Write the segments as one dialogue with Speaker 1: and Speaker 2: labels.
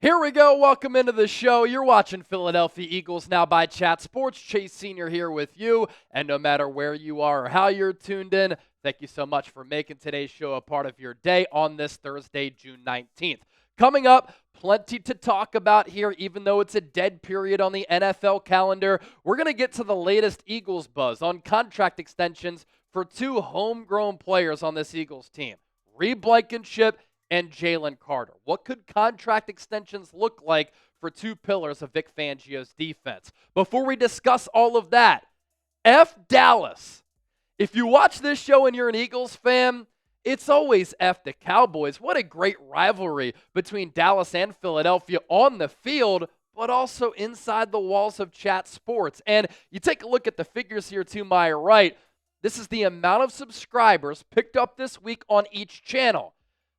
Speaker 1: Here we go. Welcome into the show. You're watching Philadelphia Eagles Now by Chat Sports. Chase Sr. here with you. And no matter where you are or how you're tuned in, thank you so much for making today's show a part of your day on this Thursday, June 19th. Coming up, plenty to talk about here, even though it's a dead period on the NFL calendar. We're going to get to the latest Eagles buzz on contract extensions for two homegrown players on this Eagles team, Reed Blankenship and Jalen Carter. What could contract extensions look like for two pillars of Vic Fangio's defense? Before we discuss all of that, F Dallas. If you watch this show and you're an Eagles fan, it's always F the Cowboys. What a great rivalry between Dallas and Philadelphia on the field, but also inside the walls of Chat Sports. And you take a look at the figures here to my right. This is the amount of subscribers picked up this week on each channel.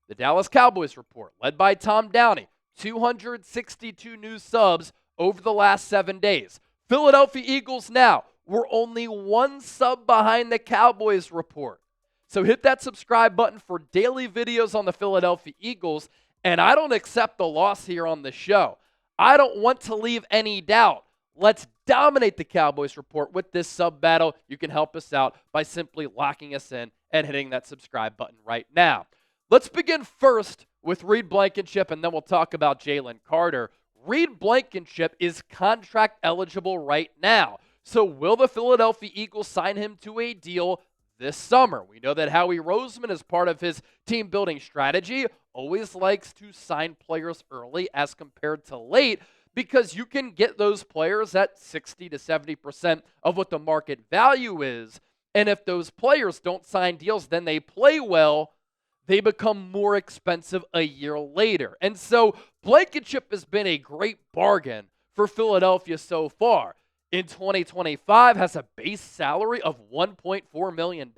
Speaker 1: The Dallas Cowboys report, led by Tom Downey, 262 new subs over the last 7 days. Philadelphia Eagles Now, we're only one sub behind the Cowboys report. So hit that subscribe button for daily videos on the Philadelphia Eagles, and I don't accept the loss here on the show. I don't want to leave any doubt. Let's dominate the Cowboys report with this sub battle. You can help us out by simply locking us in and hitting that subscribe button right now. Let's begin first with Reed Blankenship, and then we'll talk about Jalen Carter. Reed Blankenship is contract eligible right now. So will the Philadelphia Eagles sign him to a deal this summer? We know that Howie Roseman, as part of his team-building strategy, always likes to sign players early as compared to late because you can get those players at 60 to 70% of what the market value is. And if those players don't sign deals, then they play well, they become more expensive a year later. And so Blankenship has been a great bargain for Philadelphia so far. In 2025, has a base salary of $1.4 million.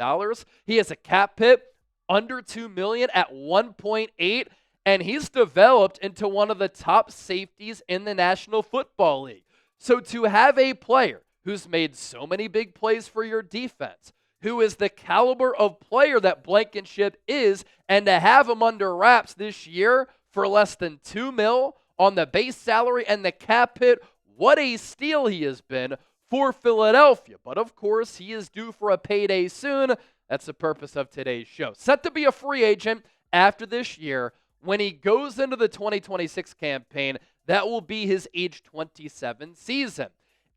Speaker 1: He has a cap hit under $2 million at 1.8, and he's developed into one of the top safeties in the National Football League. So to have a player who's made so many big plays for your defense, who is the caliber of player that Blankenship is, and to have him under wraps this year for less than $2 million on the base salary and the cap hit, what a steal he has been for Philadelphia. But of course, he is due for a payday soon. That's the purpose of today's show. Set to be a free agent after this year. When he goes into the 2026 campaign, that will be his age 27 season.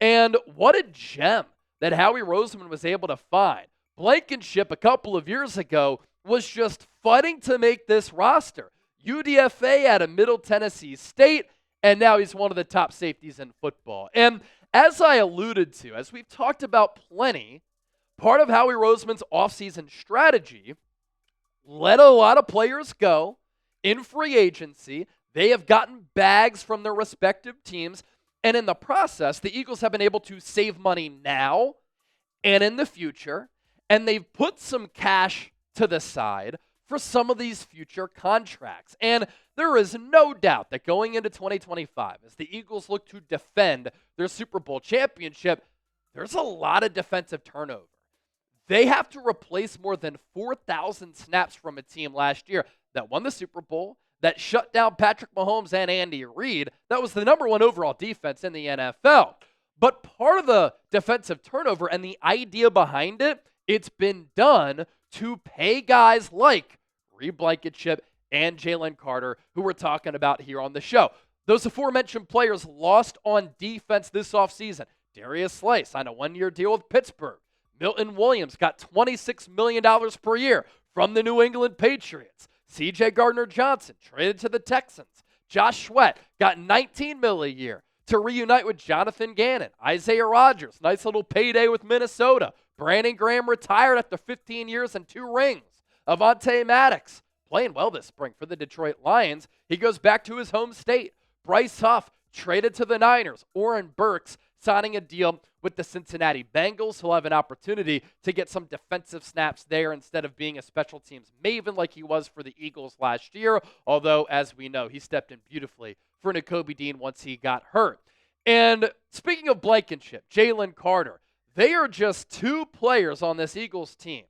Speaker 1: And what a gem that Howie Roseman was able to find. Blankenship a couple of years ago was just fighting to make this roster. UDFA out of Middle Tennessee State, and now he's one of the top safeties in football. And as I alluded to, as we've talked about plenty, part of Howie Roseman's offseason strategy, let a lot of players go in free agency. They have gotten bags from their respective teams, and in the process, the Eagles have been able to save money now and in the future, and they've put some cash to the side for some of these future contracts. And there is no doubt that going into 2025, as the Eagles look to defend their Super Bowl championship, there's a lot of defensive turnover. They have to replace more than 4,000 snaps from a team last year that won the Super Bowl, that shut down Patrick Mahomes and Andy Reid. That was the number one overall defense in the NFL. But part of the defensive turnover and the idea behind it, it's been done to pay guys like Reed Blankenship and Jalen Carter, who we're talking about here on the show. Those aforementioned players lost on defense this offseason. Darius Slay signed a one-year deal with Pittsburgh. Milton Williams got $26 million per year from the New England Patriots. C.J. Gardner-Johnson traded to the Texans. Josh Sweat got $19 million a year to reunite with Jonathan Gannon. Isaiah Rodgers, nice little payday with Minnesota. Brandon Graham retired after 15 years and 2 rings. Avonte Maddox, playing well this spring for the Detroit Lions. He goes back to his home state. Bryce Huff traded to the Niners. Oren Burks signing a deal with the Cincinnati Bengals. He'll have an opportunity to get some defensive snaps there instead of being a special teams maven like he was for the Eagles last year. Although, as we know, he stepped in beautifully for Nakobe Dean once he got hurt. And speaking of Blankenship, Jalen Carter, they are just two players on this Eagles team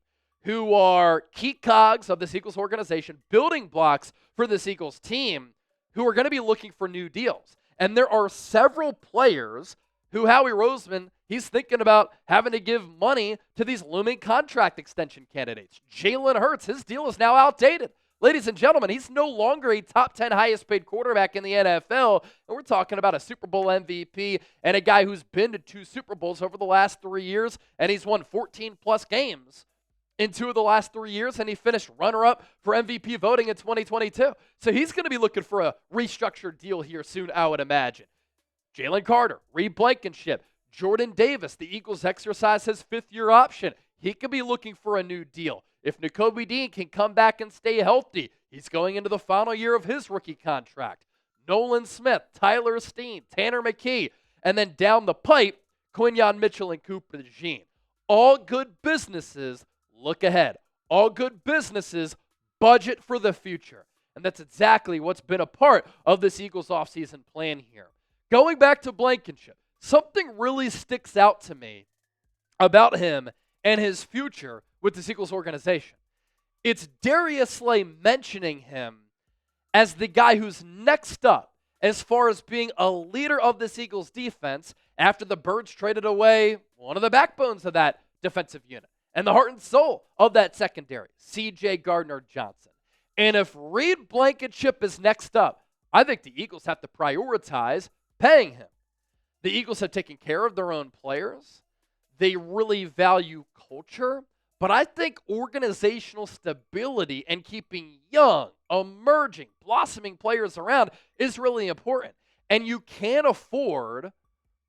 Speaker 1: who are key cogs of this Eagles organization, building blocks for this Eagles team, who are going to be looking for new deals. And there are several players who Howie Roseman, he's thinking about having to give money to these looming contract extension candidates. Jalen Hurts, his deal is now outdated. Ladies and gentlemen, he's no longer a top 10 highest paid quarterback in the NFL. And we're talking about a Super Bowl MVP and a guy who's been to 2 Super Bowls over the last 3 years, and he's won 14 plus games in 2 of the last 3 years, and he finished runner-up for MVP voting in 2022. So he's going to be looking for a restructured deal here soon, I would imagine. Jalen Carter, Reed Blankenship, Jordan Davis, the Eagles exercise his 5th-year option. He could be looking for a new deal. If Nakobe Dean can come back and stay healthy, he's going into the final year of his rookie contract. Nolan Smith, Tyler Steen, Tanner McKee, and then down the pipe, Quinyon Mitchell and Cooper DeJean. All good businesses look ahead. All good businesses budget for the future. And that's exactly what's been a part of this Eagles offseason plan here. Going back to Blankenship, something really sticks out to me about him and his future with this Eagles organization. It's Darius Slay mentioning him as the guy who's next up as far as being a leader of this Eagles defense after the Birds traded away one of the backbones of that defensive unit and the heart and soul of that secondary, C.J. Gardner-Johnson. And if Reed Blankenship is next up, I think the Eagles have to prioritize paying him. The Eagles have taken care of their own players. They really value culture, but I think organizational stability and keeping young, emerging, blossoming players around is really important. And you can't afford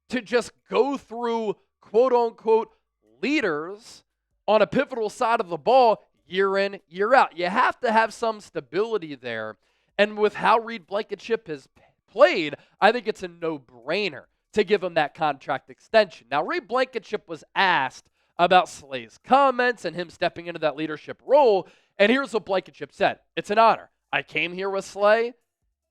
Speaker 1: to just go through quote-unquote leaders on a pivotal side of the ball year in, year out. You have to have some stability there. And with how Reed Blankenship has played, I think it's a no-brainer to give him that contract extension. Now, Reed Blankenship was asked about Slay's comments and him stepping into that leadership role, and here's what Blankenship said. It's an honor. I came here with Slay,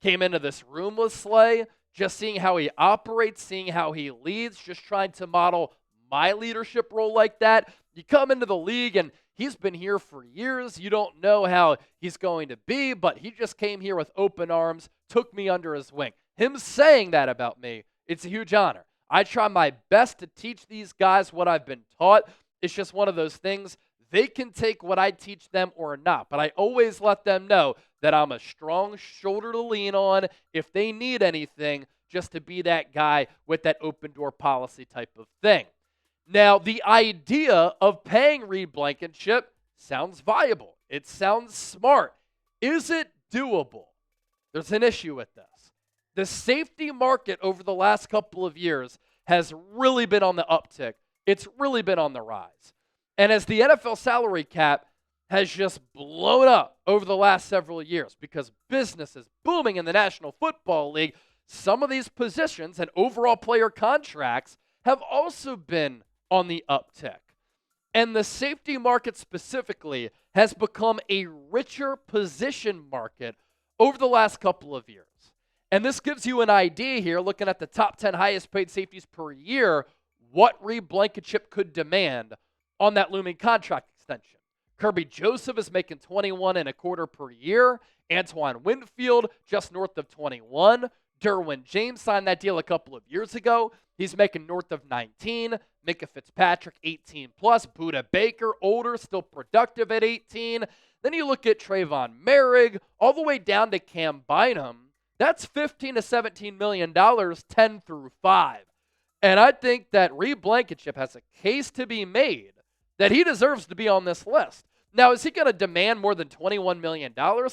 Speaker 1: came into this room with Slay, just seeing how he operates, seeing how he leads, just trying to model my leadership role like that. You come into the league, and he's been here for years. You don't know how he's going to be, but he just came here with open arms, took me under his wing. Him saying that about me, it's a huge honor. I try my best to teach these guys what I've been taught. It's just one of those things. They can take what I teach them or not, but I always let them know that I'm a strong shoulder to lean on if they need anything, just to be that guy with that open door policy type of thing. Now, the idea of paying Reed Blankenship sounds viable. It sounds smart. Is it doable? There's an issue with this. The safety market over the last couple of years has really been on the uptick. It's really been on the rise. And as the NFL salary cap has just blown up over the last several years because business is booming in the National Football League, some of these positions and overall player contracts have also been on the uptick. And the safety market specifically has become a richer position market over the last couple of years. And this gives you an idea here, looking at the top 10 highest paid safeties per year, what Reed Blankenship could demand on that looming contract extension. Kirby Joseph is making $21.25 per year. Antoine Winfield, just north of 21. Derwin James signed that deal a couple of years ago. He's making north of 19. Minka Fitzpatrick, 18 plus. Budda Baker, older, still productive at 18. Then you look at Trayvon Merrick, all the way down to Cam Bynum. That's $15 to $17 million, 10 through 5. And I think that Reed Blankenship has a case to be made that he deserves to be on this list. Now, is he going to demand more than $21 million?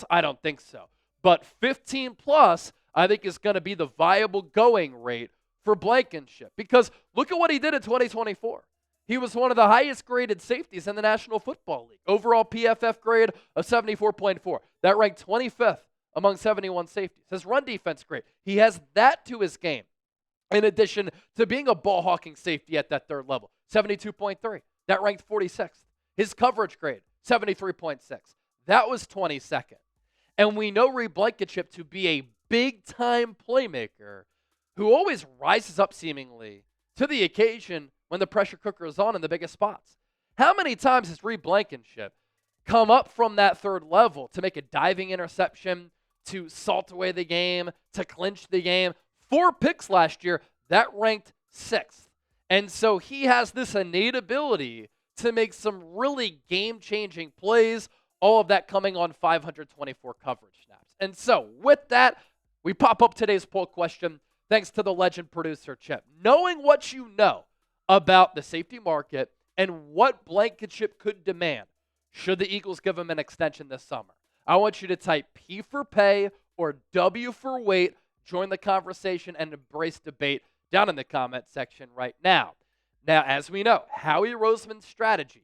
Speaker 1: I don't think so. But 15 plus, I think, is going to be the viable going rate for Blankenship. Because look at what he did in 2024. He was one of the highest graded safeties in the National Football League. Overall PFF grade of 74.4. That ranked 25th among 71 safeties. His run defense great. He has that to his game. In addition to being a ball-hawking safety at that third level, 72.3. That ranked 46th. His coverage grade, 73.6. That was 22nd. And we know Reed Blankenship to be a big-time playmaker who always rises up seemingly to the occasion when the pressure cooker is on in the biggest spots. How many times has Reed Blankenship come up from that third level to make a diving interception, to salt away the game, to clinch the game. 4 picks last year, that ranked 6th. And so he has this innate ability to make some really game-changing plays, all of that coming on 524 coverage snaps. And so with that, we pop up today's poll question thanks to the legend producer, Chip. Knowing what you know about the safety market and what Blankenship could demand, should the Eagles give him an extension this summer? I want you to type P for pay or W for wait. Join the conversation and embrace debate down in the comment section right now. Now, as we know, Howie Roseman's strategy,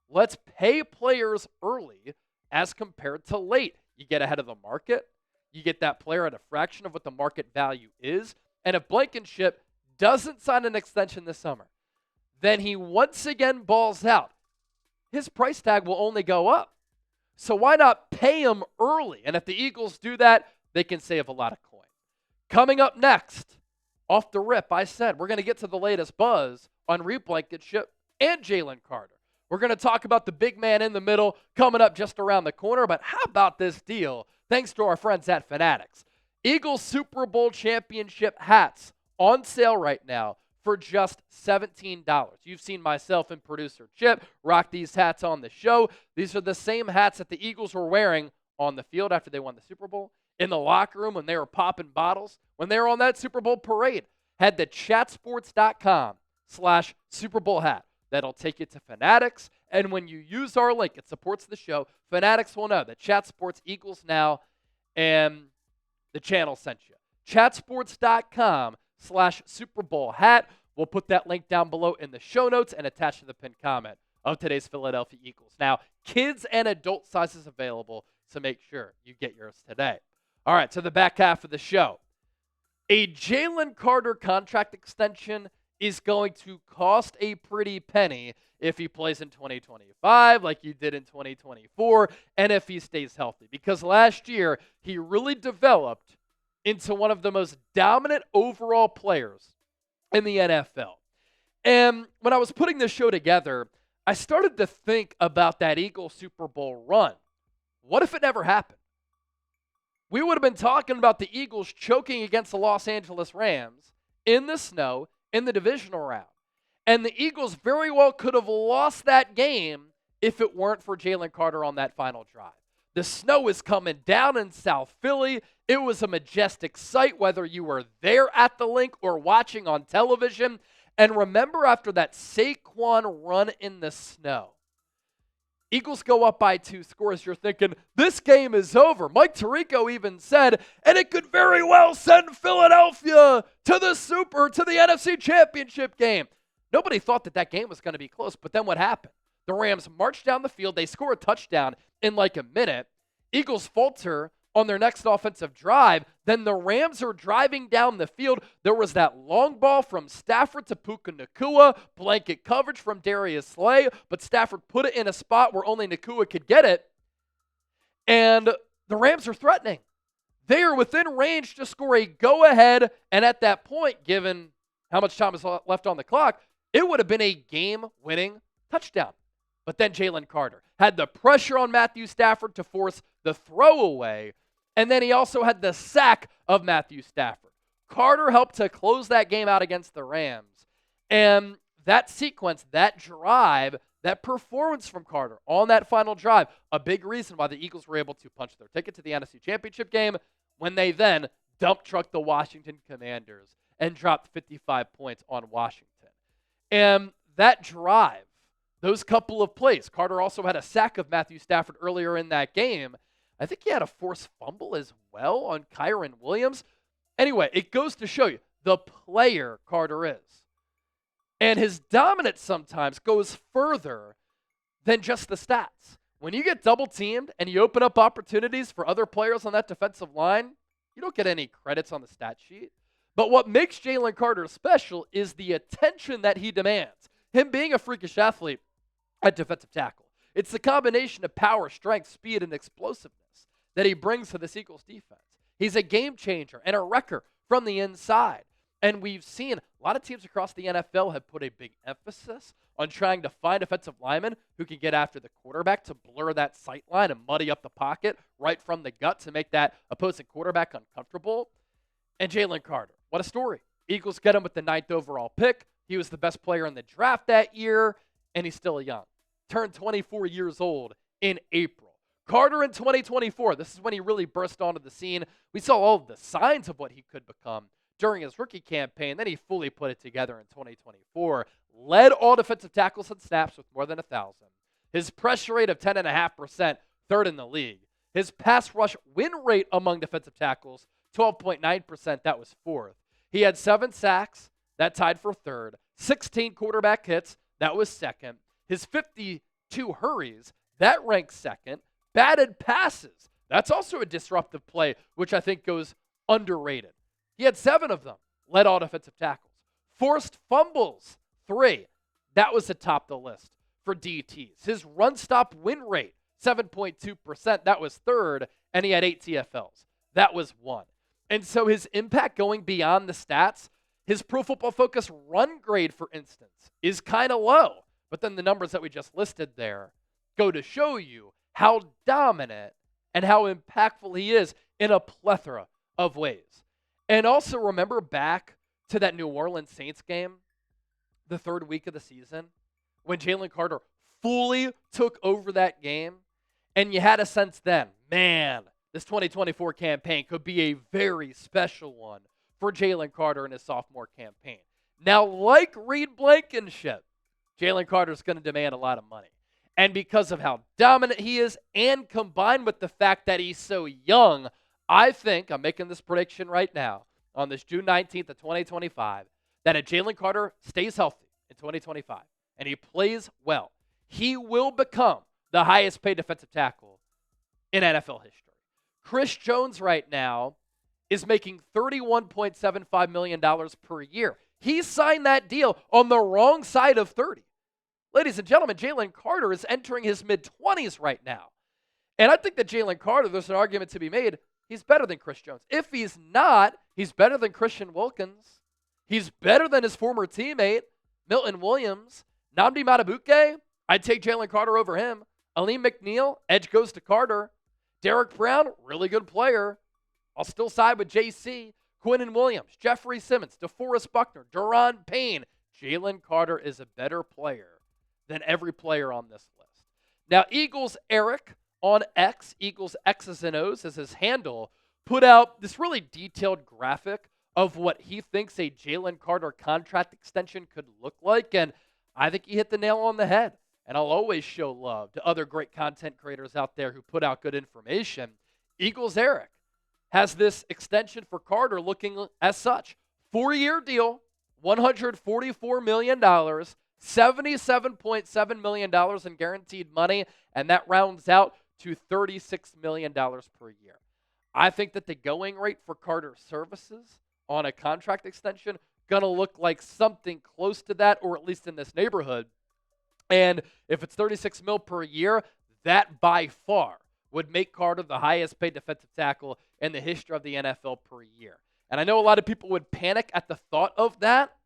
Speaker 1: let's pay players early as compared to late. You get ahead of the market. You get that player at a fraction of what the market value is. And if Blankenship doesn't sign an extension this summer, then he once again balls out. His price tag will only go up. So why not pay him early? And if the Eagles do that, they can save a lot of coin. Coming up next, off the rip, I said we're going to get to the latest buzz on Reed Blankenship and Jalen Carter. We're going to talk about the big man in the middle coming up just around the corner. But how about this deal? Thanks to our friends at Fanatics. Eagles Super Bowl championship hats on sale right now for just $17. You've seen myself and producer Chip rock these hats on the show. These are the same hats that the Eagles were wearing on the field after they won the Super Bowl, in the locker room when they were popping bottles, when they were on that Super Bowl parade. Head to chatsports.com/Super Bowl hat. That'll take you to Fanatics. And when you use our link, it supports the show. Fanatics will know that Chat Sports Eagles Now and the channel sent you. Chatsports.com/Super Bowl hat. We'll put that link down below in the show notes and attached to the pinned comment of today's Philadelphia Eagles. Now, kids and adult sizes available, so make sure you get yours today. All right, to the back half of the show. A Jalen Carter contract extension is going to cost a pretty penny if he plays in 2025 like he did in 2024 and if he stays healthy. Because last year, he really developed into one of the most dominant overall players in the NFL. And when I was putting this show together, I started to think about that Eagles Super Bowl run. What if it never happened? We would have been talking about the Eagles choking against the Los Angeles Rams in the snow in the divisional round. And the Eagles very well could have lost that game if it weren't for Jalen Carter on that final drive. The snow is coming down in South Philly. It was a majestic sight, whether you were there at the link or watching on television. And remember, after that Saquon run in the snow, Eagles go up by 2 scores. You're thinking, this game is over. Mike Tirico even said, and it could very well send Philadelphia to the NFC Championship game. Nobody thought that game was going to be close, but then what happened? The Rams marched down the field. They score a touchdown in like a minute. Eagles falter on their next offensive drive. Then the Rams are driving down the field. There was that long ball from Stafford to Puka Nacua, blanket coverage from Darius Slay, but Stafford put it in a spot where only Nacua could get it. And the Rams are threatening. They are within range to score a go-ahead, and at that point, given how much time is left on the clock, it would have been a game-winning touchdown. But then Jalen Carter had the pressure on Matthew Stafford to force the throwaway, and then he also had the sack of Matthew Stafford. Carter helped to close that game out against the Rams. And that sequence, that drive, that performance from Carter on that final drive, a big reason why the Eagles were able to punch their ticket to the NFC Championship game when they then dump trucked the Washington Commanders and dropped 55 points on Washington. And that drive, those couple of plays, Carter also had a sack of Matthew Stafford earlier in that game. I think he had a forced fumble as well on Kyren Williams. Anyway, it goes to show you the player Carter is. And his dominance sometimes goes further than just the stats. When you get double teamed and you open up opportunities for other players on that defensive line, you don't get any credits on the stat sheet. But what makes Jalen Carter special is the attention that he demands. Him being a freakish athlete at defensive tackle. It's the combination of power, strength, speed, and explosiveness that he brings to this Eagles defense. He's a game changer and a wrecker from the inside. And we've seen a lot of teams across the NFL have put a big emphasis on trying to find offensive linemen who can get after the quarterback to blur that sight line and muddy up the pocket right from the gut to make that opposing quarterback uncomfortable. And Jalen Carter, what a story. Eagles get him with the 9th overall pick. He was the best player in the draft that year, and he's still young. Turned 24 years old in April. Carter in 2024, this is when he really burst onto the scene. We saw all of the signs of what he could become during his rookie campaign. Then he fully put it together in 2024. Led all defensive tackles and snaps with more than 1,000. His pressure rate of 10.5%, third in the league. His pass rush win rate among defensive tackles, 12.9%, that was fourth. He had 7 sacks, that tied for third. 16 quarterback hits, that was second. His 52 hurries, that ranks second. Batted passes, that's also a disruptive play, which I think goes underrated. He had 7 of them, led all defensive tackles. Forced fumbles, 3. That was atop the list for DTs. His run stop win rate, 7.2%, that was third, and he had 8 TFLs. That was 1. And so his impact going beyond the stats, his Pro Football Focus run grade, for instance, is kind of low. But then the numbers that we just listed there go to show you how dominant and how impactful he is in a plethora of ways. And also remember back to that New Orleans Saints game, the 3rd week of the season, when Jalen Carter fully took over that game, and you had a sense then, man, this 2024 campaign could be a very special one for Jalen Carter in his sophomore campaign. Now, like Reed Blankenship, Jalen Carter is going to demand a lot of money. And because of how dominant he is, and combined with the fact that he's so young, I think, I'm making this prediction right now, on this June 19th of 2025, that if Jalen Carter stays healthy in 2025, and he plays well, he will become the highest paid defensive tackle in NFL history. Chris Jones right now is making $31.75 million per year. He signed that deal on the wrong side of 30. Ladies and gentlemen, Jalen Carter is entering his mid-20s right now. And I think that Jalen Carter, there's an argument to be made, he's better than Chris Jones. If he's not, he's better than Christian Wilkins. He's better than his former teammate, Milton Williams. Nnamdi Madubuike, I'd take Jalen Carter over him. Aleem McNeil, edge goes to Carter. Derek Brown, really good player. I'll still side with JC. Quinnen Williams, Jeffrey Simmons, DeForest Buckner, Daron Payne. Jalen Carter is a better player than every player on this list. Now, Eagles Eric on X, Eagles X's and O's as his handle, put out this really detailed graphic of what he thinks a Jalen Carter contract extension could look like, and I think he hit the nail on the head. And I'll always show love to other great content creators out there who put out good information. Eagles Eric has this extension for Carter looking as such. 4-year deal, $144 million, $77.7 million in guaranteed money, and that rounds out to $36 million per year. I think that the going rate for Carter's services on a contract extension going to look like something close to that, or at least in this neighborhood. And if it's $36 million per year, that by far would make Carter the highest paid defensive tackle in the history of the NFL per year. And I know a lot of people would panic at the thought of that,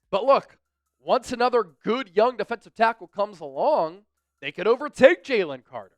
Speaker 1: but look, once another good young defensive tackle comes along, they could overtake Jalen Carter.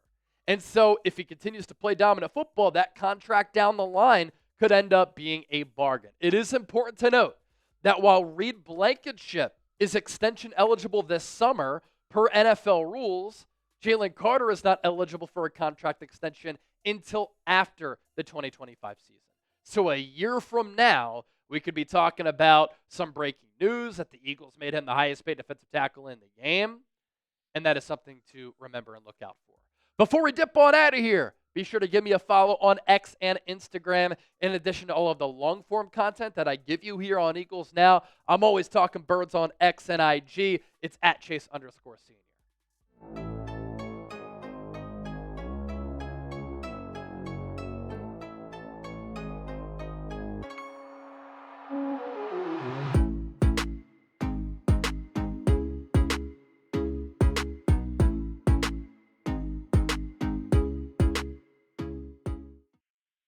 Speaker 1: And so if he continues to play dominant football, that contract down the line could end up being a bargain. It is important to note that while Reed Blankenship is extension eligible this summer per NFL rules, Jalen Carter is not eligible for a contract extension until after the 2025 season. So a year from now, we could be talking about some breaking news that the Eagles made him the highest paid defensive tackle in the game, and that is something to remember and look out for. Before we dip on out of here, be sure to give me a follow on X and Instagram. In addition to all of the long-form content that I give you here on Eagles Now, I'm always talking birds on X and IG. It's @Chase_Senior.